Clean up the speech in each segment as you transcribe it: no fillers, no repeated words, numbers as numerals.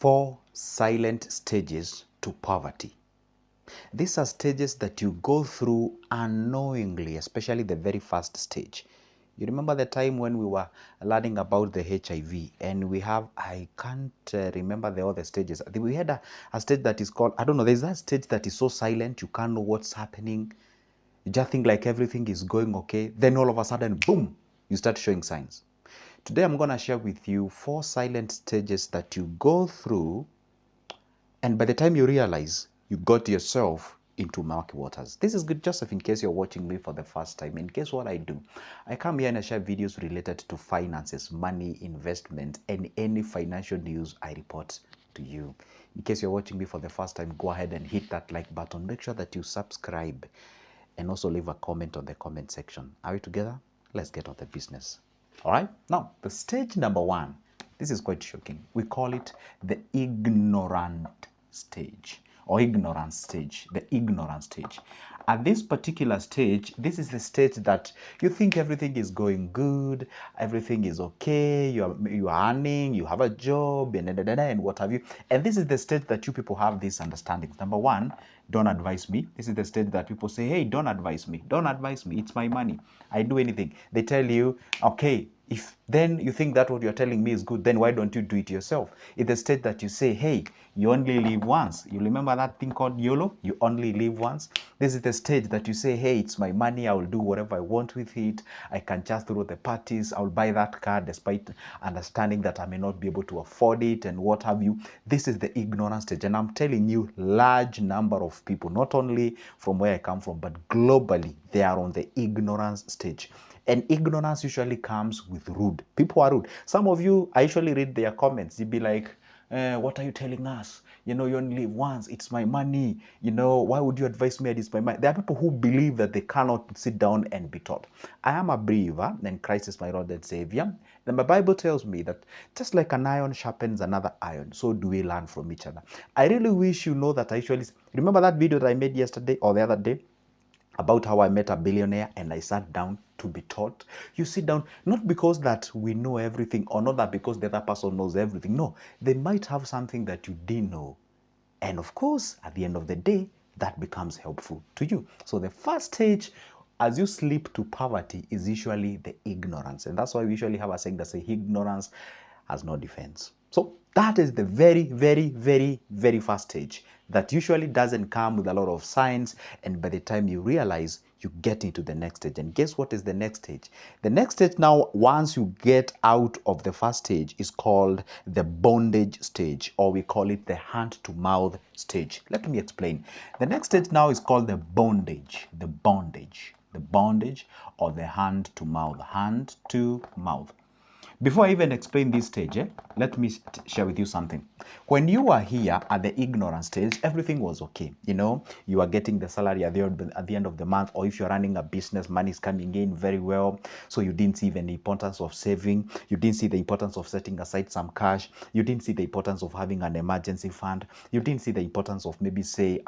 4 silent stages to poverty. These are stages that you go through unknowingly, especially the very first stage. You remember the time when we were learning about the HIV and we have, I can't remember the other stages. We had a stage that is called, I don't know, there's that stage that is so silent, you can't know what's happening. You just think like everything is going okay. Then all of a sudden, boom, you start showing signs. Today, I'm going to share with you 4 silent stages that you go through, and by the time you realize, you got yourself into murky waters. This is good, Joseph, in case you're watching me for the first time. In case what I do, I come here and I share videos related to finances, money, investment, and any financial news I report to you. In case you're watching me for the first time, go ahead and hit that like button. Make sure that you subscribe and also leave a comment on the comment section. Are we together? Let's get on the business. All right. Now, the stage number 1, this is quite shocking. We call it the ignorant stage or ignorance stage, the ignorance stage. At this particular stage, this is the stage that you think everything is going good, everything is okay, you are earning, you have a job, and what have you. And this is the stage that you people have these understandings. Number 1, don't advise me. This is the stage that people say, hey, don't advise me. Don't advise me. It's my money. I do anything. They tell you, okay, if then you think that what you're telling me is good, then why don't you do it yourself? It's the stage that you say, hey, you only live once. You remember that thing called YOLO? You only live once. This is the stage that you say, hey, it's my money. I will do whatever I want with it. I can just throw the parties. I'll buy that car despite understanding that I may not be able to afford it and what have you. This is the ignorance stage. And I'm telling you, large number of people, not only from where I come from, but globally, they are on the ignorance stage. And ignorance usually comes with rude. People are rude. Some of you, I usually read their comments. You'd be like, what are you telling us? You know, you only live once. It's my money. You know, why would you advise me? It's my money. There are people who believe that they cannot sit down and be taught. I am a believer, and Christ is my Lord and Savior. Then my Bible tells me that just like an iron sharpens another iron, so do we learn from each other. I really wish you know that I usually remember that video that I made yesterday or the other day about how I met a billionaire and I sat down to be taught. You sit down, not because that we know everything or not that because the other person knows everything. No, they might have something that you didn't know. And of course, at the end of the day, that becomes helpful to you. So the first stage as you slip to poverty is usually the ignorance. And that's why we usually have a saying that says ignorance has no defense. So that is the very, very, very, very first stage that usually doesn't come with a lot of signs. And by the time you realize, you get into the next stage. And guess what is the next stage? The next stage now, once you get out of the first stage, is called the bondage stage, or we call it the hand-to-mouth stage. Let me explain. The next stage now is called the bondage, or the hand-to-mouth, hand-to-mouth. Before I even explain this stage, let me share with you something. When you were here at the ignorance stage, everything was okay. You know, you are getting the salary at the end of the month, or if you're running a business, money is coming in very well. So you didn't see even the importance of saving. You didn't see the importance of setting aside some cash. You didn't see the importance of having an emergency fund. You didn't see the importance of maybe say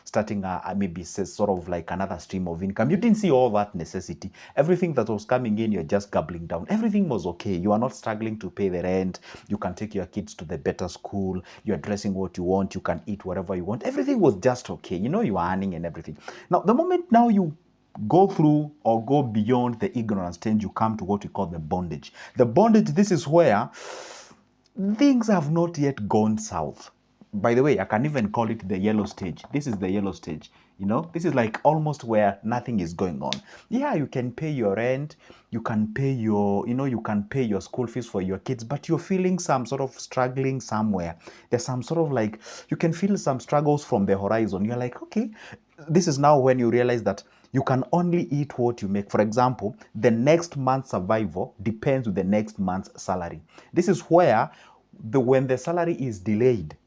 starting maybe say sort of like another stream of income. You didn't see all that necessity. Everything that was coming in, you're just gobbling down. Everything was okay. You are not struggling to pay the rent. You can take your kids to the better school. You're dressing what you want. You can eat whatever you want. Everything was just okay. You know, you are earning and everything. Now, the moment now you go through or go beyond the ignorance stage, you come to what we call the bondage. The bondage, this is where things have not yet gone south. By the way, I can even call it the yellow stage. This is the yellow stage. You know, this is like almost where nothing is going on. Yeah, you can pay your rent, you can pay your, you can pay your school fees for your kids, but you're feeling some sort of struggling somewhere. There's some sort of like, you can feel some struggles from the horizon. You're like, okay, this is now when you realize that you can only eat what you make. For example, the next month's survival depends on the next month's salary. This is where when the salary is delayed,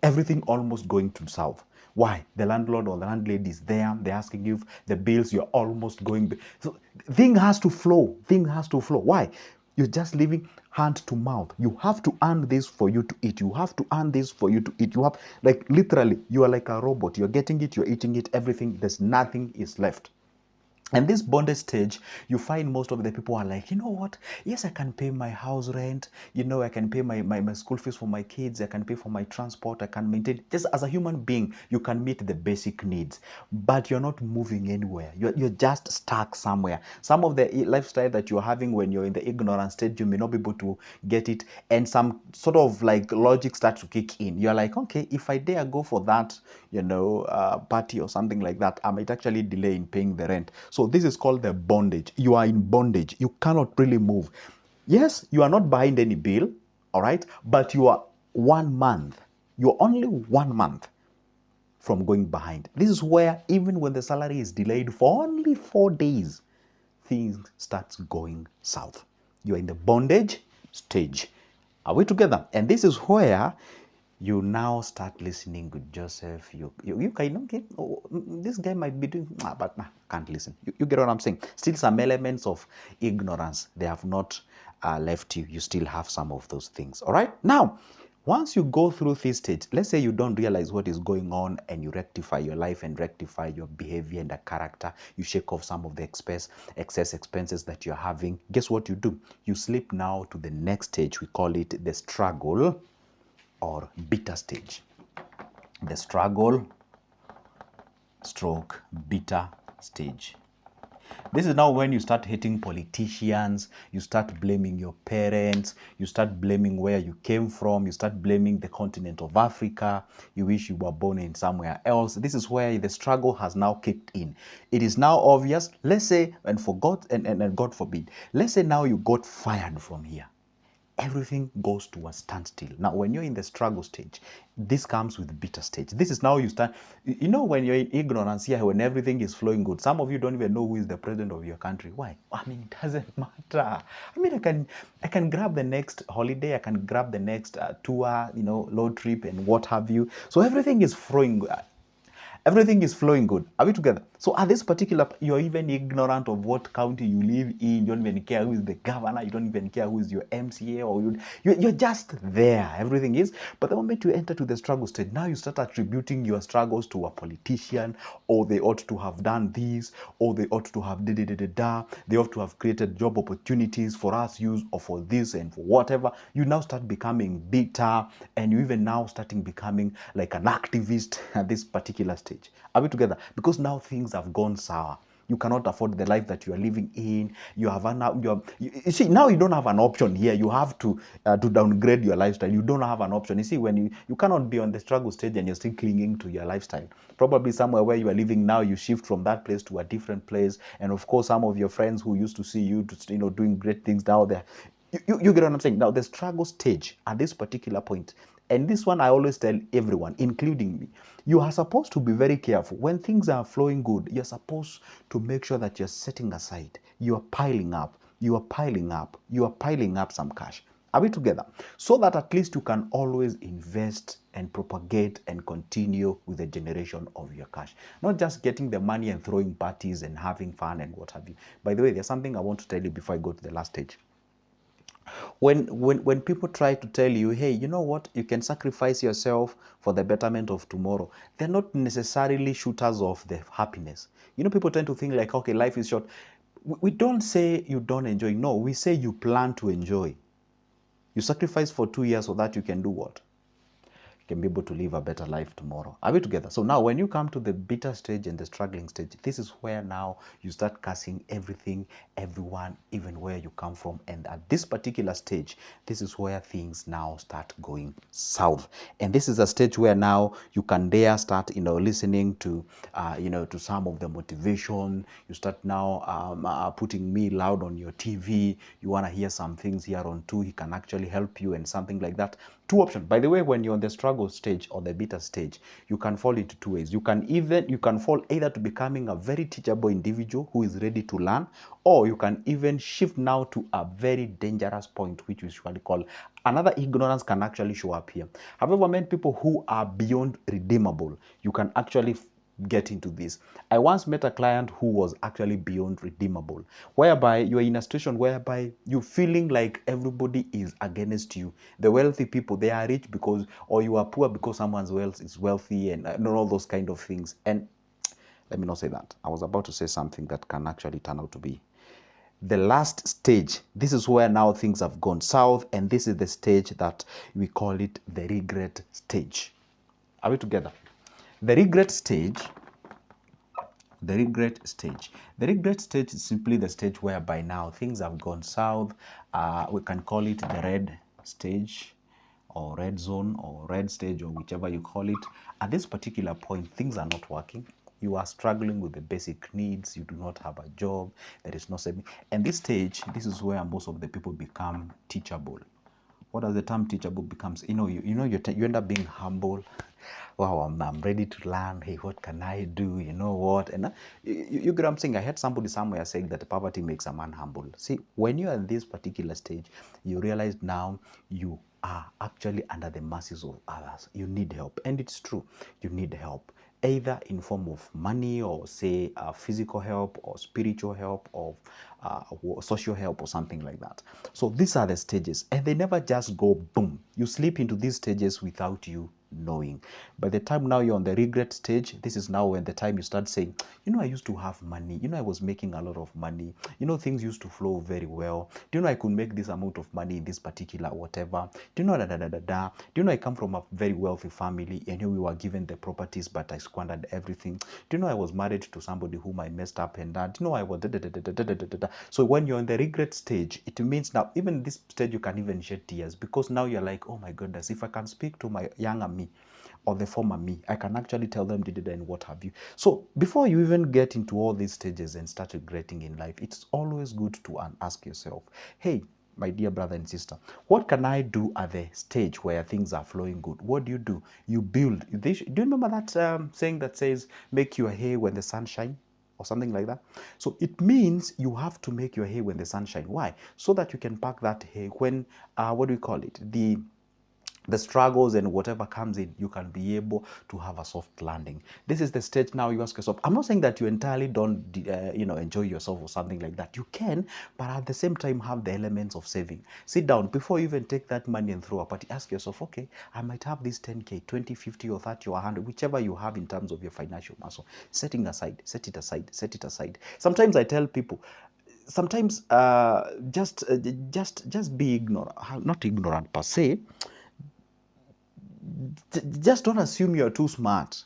everything almost going to south. Why? The landlord or the landlady is there. They're asking you the bills. You're almost going. So thing has to flow. Thing has to flow. Why? You're just living hand to mouth. You have to earn this for you to eat. You have to earn this for you to eat. You have, like, literally, you are like a robot. You're getting it. You're eating it. Everything. There's nothing is left. And this bondage stage, you find most of the people are like, you know what? Yes, I can pay my house rent. I can pay my school fees for my kids. I can pay for my transport. I can maintain. Just as a human being, you can meet the basic needs, but you're not moving anywhere. You're just stuck somewhere. Some of the lifestyle that you're having when you're in the ignorant state, you may not be able to get it. And some sort of like logic starts to kick in. You're like, okay, if I dare go for that, party or something like that, I might actually delay in paying the rent. So this is called the bondage. You are in bondage. You cannot really move. Yes, you are not behind any bill, all right, but you are 1 month. You're only 1 month from going behind. This is where even when the salary is delayed for only 4 days, things starts going south. You're in the bondage stage. Are we together? And this is where you now start listening with Joseph. You kind of okay, this guy might be doing, but can't listen. You get what I'm saying? Still some elements of ignorance. They have not left you. You still have some of those things. All right. Now, once you go through this stage, let's say you don't realize what is going on and you rectify your life and rectify your behavior and the character, you shake off some of the excess expenses that you're having. Guess what you do? You slip now to the next stage. We call it the struggle or bitter stage. The struggle stroke bitter stage. This is now when you start hating politicians, you start blaming your parents, you start blaming where you came from, you start blaming the continent of Africa, you wish you were born in somewhere else. This is where the struggle has now kicked in. It is now obvious, let's say, and for God, and God forbid, let's say now you got fired from here. Everything goes to a standstill. Now, when you're in the struggle stage, this comes with bitter stage. This is now you start, when you're in ignorance here, when everything is flowing good, some of you don't even know who is the president of your country. Why? I mean, it doesn't matter. I mean, I can grab the next holiday, I can grab the next tour, road trip and what have you. So everything is flowing. Everything is flowing good. Are we together? So at this particular, you're even ignorant of what county you live in. You don't even care who is the governor. You don't even care who is your MCA, or you're just there. Everything is. But the moment you enter to the struggle stage, now you start attributing your struggles to a politician, or they ought to have done this, or they ought to have da. They ought to have created job opportunities for us use, or for this and for whatever. You now start becoming bitter, and you even now starting becoming like an activist at this particular stage. Are we together? Because now things have gone sour. You cannot afford the life that you are living in. You have you see, now you don't have an option here. You have to downgrade your lifestyle. You don't have an option. You see, when you cannot be on the struggle stage and you're still clinging to your lifestyle. Probably somewhere where you are living now, you shift from that place to a different place. And of course, some of your friends who used to see you, doing great things now, there. You get what I'm saying? Now, the struggle stage at this particular point, and this one I always tell everyone, including me, you are supposed to be very careful. When things are flowing good, you're supposed to make sure that you're setting aside. You are piling up. You are piling up. You are piling up some cash. Are we together? So that at least you can always invest and propagate and continue with the generation of your cash. Not just getting the money and throwing parties and having fun and what have you. By the way, there's something I want to tell you before I go to the last stage. When people try to tell you, hey, you know what, you can sacrifice yourself for the betterment of tomorrow, they're not necessarily shooters of the happiness. People tend to think like, okay, life is short. We don't say you don't enjoy. No, we say you plan to enjoy. You sacrifice for 2 years so that you can do what? Can be able to live a better life tomorrow. Are we together? So now when you come to the bitter stage and the struggling stage, this is where now you start cursing everything, everyone, even where you come from. And at this particular stage, this is where things now start going south. And this is a stage where now you can dare start, listening to, to some of the motivation. You start now putting me loud on your TV. You want to hear some things here on too. He can actually help you and something like that. Two options. By the way, when you're on the struggle stage or the bitter stage, you can fall into two ways. You can fall either to becoming a very teachable individual who is ready to learn, or you can even shift now to a very dangerous point, which we usually call another ignorance can actually show up here. However, many people who are beyond redeemable, you can actually get into this. I once met a client who was actually beyond redeemable, whereby you're in a situation whereby you're feeling like everybody is against you. The wealthy people, they are rich because, or you are poor because someone's wealth is wealthy, and all those kind of things. And Let me not say that. I was about to say something that can actually turn out to be the last stage. This is where now things have gone south, and this is the stage that we call it the regret stage. Are we together? The regret stage, the regret stage. The regret stage is simply the stage whereby now things have gone south. We can call it the red stage, or red zone, or red stage, or whichever you call it. At this particular point, things are not working. You are struggling with the basic needs. You do not have a job. There is no saving. And this stage, this is where most of the people become teachable. What does the term teachable becomes? You end up being humble. Wow, I'm ready to learn. Hey, what can I do? You know what? And you get what I'm saying? I heard somebody somewhere saying that poverty makes a man humble. See, when you're at this particular stage, you realize now you are actually under the mercies of others. You need help. And it's true. You need help, either in form of money, or say physical help, or spiritual help, or social help, or something like that. So these are the stages, and they never just go boom. You slip into these stages without you knowing. By the time now you're on the regret stage, this is now when the time you start saying, I used to have money, I was making a lot of money, things used to flow very well, I could make this amount of money in this particular whatever, I come from a very wealthy family, and we were given the properties, but I squandered everything. I was married to somebody whom I messed up, and that, I was So when you're in the regret stage, it means now, even this stage, you can even shed tears, because now you're like, oh my goodness, if I can speak to my younger me, or the former me, I can actually tell them and what have you. So before you even get into all these stages and start regretting in life, it's always good to ask yourself, hey, my dear brother and sister, what can I do at the stage where things are flowing good? What do? You build. Do you remember that saying that says, make your hay when the sun shines? Or something like that. So it means you have to make your hay when the sun shines. Why? So that you can pack that hay when, what do we call it? The struggles and whatever comes in, you can be able to have a soft landing. This is the stage now you ask yourself. I'm not saying that you entirely don't, enjoy yourself or something like that. You can, but at the same time have the elements of saving. Sit down before you even take that money and throw a party. Ask yourself, okay, I might have this 10K, 20, 50, or 30, or 100, whichever you have in terms of your financial muscle. Setting aside, set it aside, set it aside. Sometimes I tell people, sometimes just be ignorant, not ignorant per se, just don't assume you're too smart.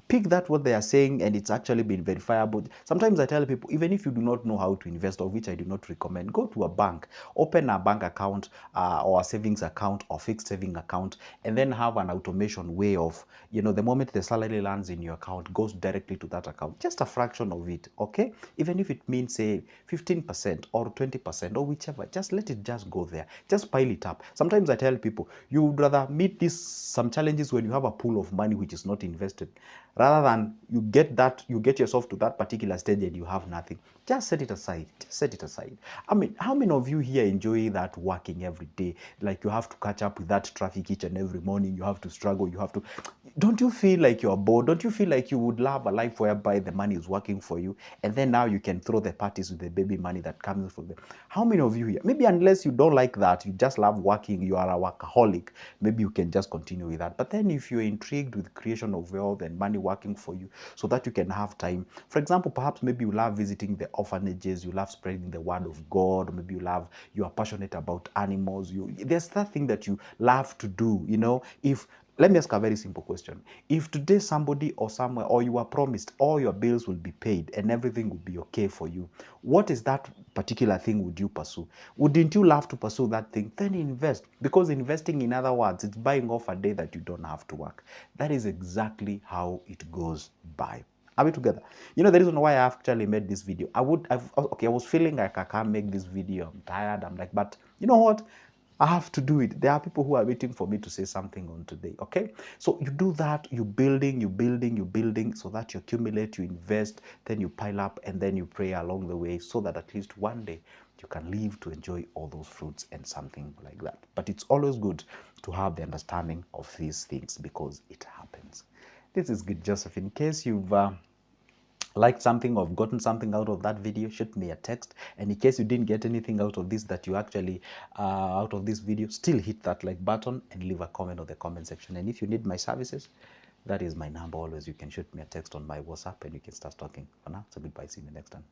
Pick that what they are saying and it's actually been verifiable. Sometimes I tell people, even if you do not know how to invest, of which I do not recommend, go to a bank, open a bank account or a savings account or fixed saving account, and then have an automation way of, the moment the salary lands in your account, goes directly to that account, just a fraction of it, okay? Even if it means, say, 15% or 20% or whichever, just let it just go there. Just pile it up. Sometimes I tell people, you would rather meet some challenges when you have a pool of money which is not invested, rather than you get yourself to that particular stage and you have nothing. Just set it aside. Just set it aside. I mean, how many of you here enjoy that working every day? Like you have to catch up with that traffic each and every morning. You have to struggle. Don't you feel like you're bored? Don't you feel like you would love a life whereby the money is working for you, and then now you can throw the parties with the baby money that comes from them? How many of you here, maybe unless you don't like that, you just love working, you are a workaholic, maybe you can just continue with that. But then if you're intrigued with creation of wealth and money working for you so that you can have time, for example, perhaps maybe you love visiting the orphanages, you love spreading the word of God, or maybe you are passionate about animals, there's that thing that you love to do, if let me ask a very simple question. If today somebody or somewhere, or you are promised all your bills will be paid and everything will be okay for you, what is that particular thing would you pursue? Wouldn't you love to pursue that thing? Then invest. Because investing, in other words, it's buying off a day that you don't have to work. That is exactly how it goes by. Are we together? The reason why I actually made this video, I was feeling like I can't make this video. I'm tired. I'm like, but you know what? I have to do it. There are people who are waiting for me to say something on today, okay? So you do that, you're building so that you accumulate, you invest, then you pile up, and then you pray along the way so that at least one day you can live to enjoy all those fruits and something like that. But it's always good to have the understanding of these things because it happens. This is Good Joseph. In case you've liked something or gotten something out of that video, shoot me a text. And in case you didn't get anything out of this that you actually out of this video, still hit that like button and leave a comment on the comment section. And if you need my services, That is my number always. You can shoot me a text on my WhatsApp and we can start talking. For now, so goodbye. See you next time.